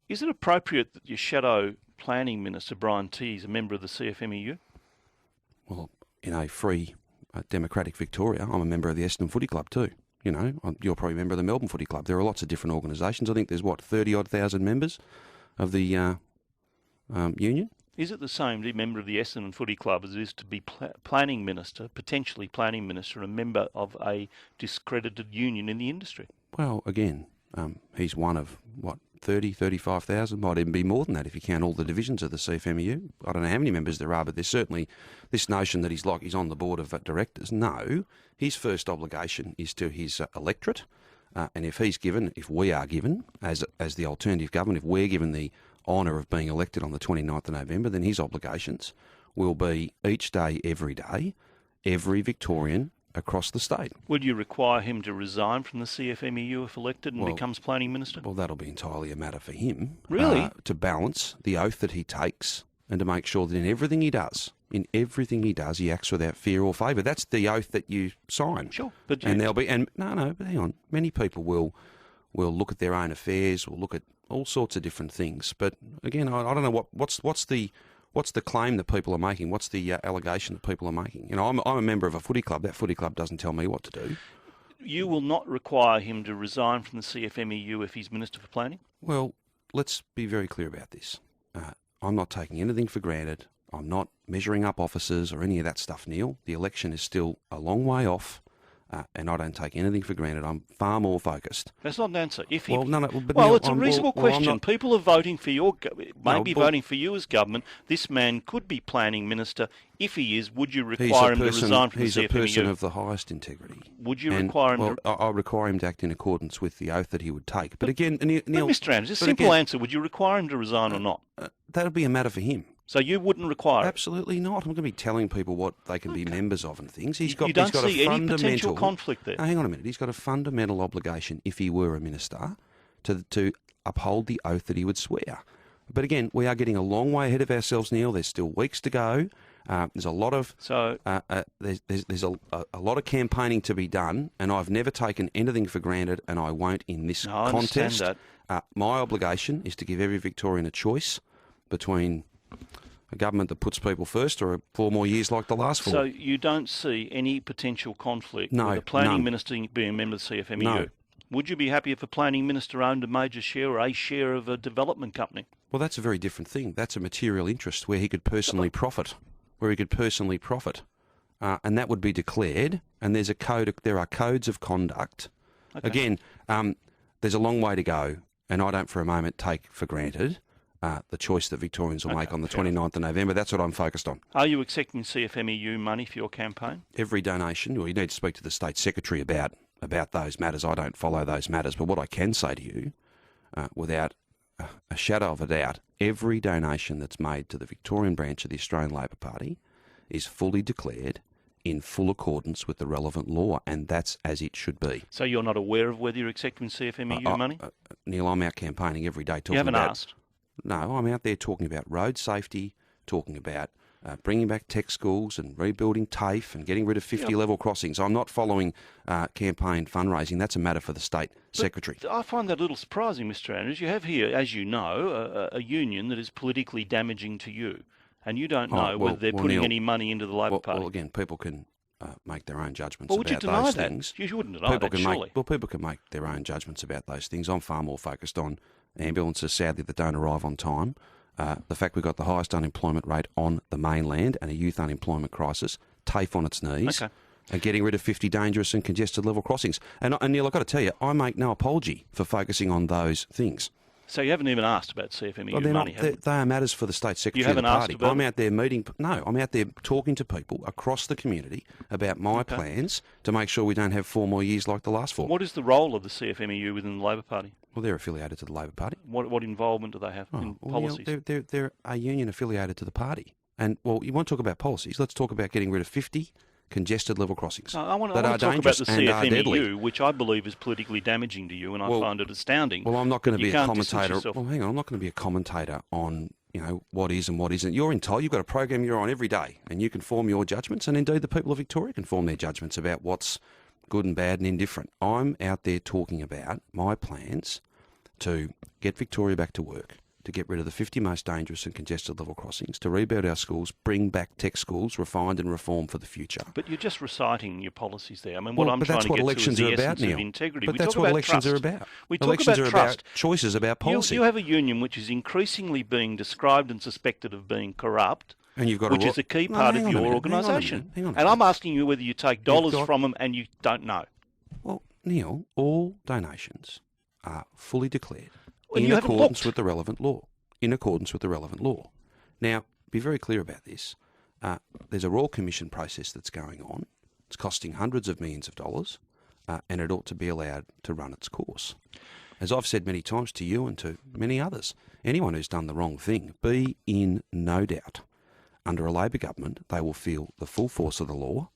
Is it appropriate that your shadow planning minister, Brian T, is a member of the CFMEU? Well, in a free democratic Victoria, I'm a member of the Essendon Footy Club too. You know, you're probably a member of the Melbourne Footy Club. There are lots of different organisations. I think there's, 30-odd thousand members of the union. Is it the same to be a member of the Essendon Footy Club as it is to be planning minister, potentially planning minister, and a member of a discredited union in the industry? Well, again, he's one of, 30, 35,000, might even be more than that if you count all the divisions of the CFMEU. I don't know how many members there are, but there's certainly this notion that he's on the board of directors. No, his first obligation is to his electorate, and if we are given, as the alternative government, if we're given the honour of being elected on the 29th of November, then his obligations will be each day, every Victorian across the state. Would you require him to resign from the CFMEU if elected and becomes planning minister? Well, that'll be entirely a matter for him. Really? To balance the oath that he takes and to make sure that in everything he does, he acts without fear or favour. That's the oath that you sign. Sure. But but hang on. Many people will look at their own affairs, will look at all sorts of different things. But again, I don't know what's the claim that people are making? What's the allegation that people are making? You know, I'm a member of a footy club. That footy club doesn't tell me what to do. You will not require him to resign from the CFMEU if he's Minister for Planning? Well, let's be very clear about this. I'm not taking anything for granted. I'm not measuring up officers or any of that stuff, Neil. The election is still a long way off. And I don't take anything for granted. I'm far more focused. That's not an answer. It's a reasonable question. People are voting for voting for you as government. This man could be planning minister. If he is, would you require him to resign from the CFMEU? He's a person of the highest integrity. Would you require him to... I require him to act in accordance with the oath that he would take. But again, Neil... Mr Andrews, a simple answer. Would you require him to resign or not? That would be a matter for him. So you wouldn't require it? Absolutely not. I'm going to be telling people what they can be members of and things. You don't see any potential conflict there? Hang on a minute. He's got a fundamental obligation, if he were a minister, to uphold the oath that he would swear. But again, we are getting a long way ahead of ourselves, Neil. There's still weeks to go. There's a lot of there's a lot of campaigning to be done, and I've never taken anything for granted, and I won't in this contest. I understand that. My obligation is to give every Victorian a choice between a government that puts people first or 4 more years like the last 4. So you don't see any potential conflict with a planning minister being a member of the CFMEU? No. Would you be happy if a planning minister owned a major share or a share of a development company? Well, that's a very different thing. That's a material interest where he could personally profit. And that would be declared, and there are codes of conduct. Okay. Again, there's a long way to go, and I don't for a moment take for granted the choice that Victorians will make on the 29th of November. That's what I'm focused on. Are you accepting CFMEU money for your campaign? Every donation, well, you need to speak to the State Secretary about those matters. I don't follow those matters. But what I can say to you, without a shadow of a doubt, every donation that's made to the Victorian branch of the Australian Labor Party is fully declared in full accordance with the relevant law, and that's as it should be. So you're not aware of whether you're accepting CFMEU money? Neil, I'm out campaigning every day talking about... You haven't asked? No, I'm out there talking about road safety, talking about bringing back tech schools and rebuilding TAFE and getting rid of 50 level crossings. I'm not following campaign fundraising. That's a matter for the State Secretary. I find that a little surprising, Mr Andrews. You have here, as you know, a union that is politically damaging to you, and you don't know whether they're putting any money into the Labor Party. Well, again, people can make their own judgments about those deny things. You wouldn't deny that, surely. People can make their own judgments about those things. I'm far more focused on ambulances, sadly, that don't arrive on time. The fact we've got the highest unemployment rate on the mainland and a youth unemployment crisis, TAFE on its knees, and getting rid of 50 dangerous and congested level crossings. And Neil, I've got to tell you, I make no apology for focusing on those things. So you haven't even asked about CFMEU money, have you? They are matters for the State Secretary you haven't of the Party. Asked about I'm out there I'm out there talking to people across the community about my plans to make sure we don't have 4 more years like the last 4. What is the role of the CFMEU within the Labor Party? Well, they're affiliated to the Labor Party. What involvement do they have in policies? They're a union affiliated to the party. And, well, you want to talk about policies, let's talk about getting rid of 50 congested level crossings I want to talk about the CFMEU, which I believe is politically damaging to you, and I find it astounding. Well, I'm not going to be a commentator. Well, hang on, I'm not going to be a commentator on what is and what isn't. You're entitled. You've got a program you're on every day, and you can form your judgments, and indeed the people of Victoria can form their judgments about what's good and bad and indifferent. I'm out there talking about my plans to get Victoria back to work, to get rid of the 50 most dangerous and congested level crossings, to rebuild our schools, bring back tech schools, refined and reformed for the future. But you're just reciting your policies there. I mean, what I'm trying to get to is the essence about, Neil. of integrity. But we that's talk what about elections trust. are about. We talk Elections about are trust. about choices, about policy. You have a union which is increasingly being described and suspected of being corrupt, and you've got which is a key part of your organisation. Hang on a And minute. I'm asking you whether you take dollars from them and you don't know. Well, Neil, all donations are fully declared Well, in you haven't accordance looked. with the relevant law. In accordance with the relevant law. Now, be very clear about this. There's a Royal Commission process that's going on. It's costing hundreds of millions of dollars, and it ought to be allowed to run its course. As I've said many times to you and to many others, anyone who's done the wrong thing, be in no doubt. Under a Labor government, they will feel the full force of the law,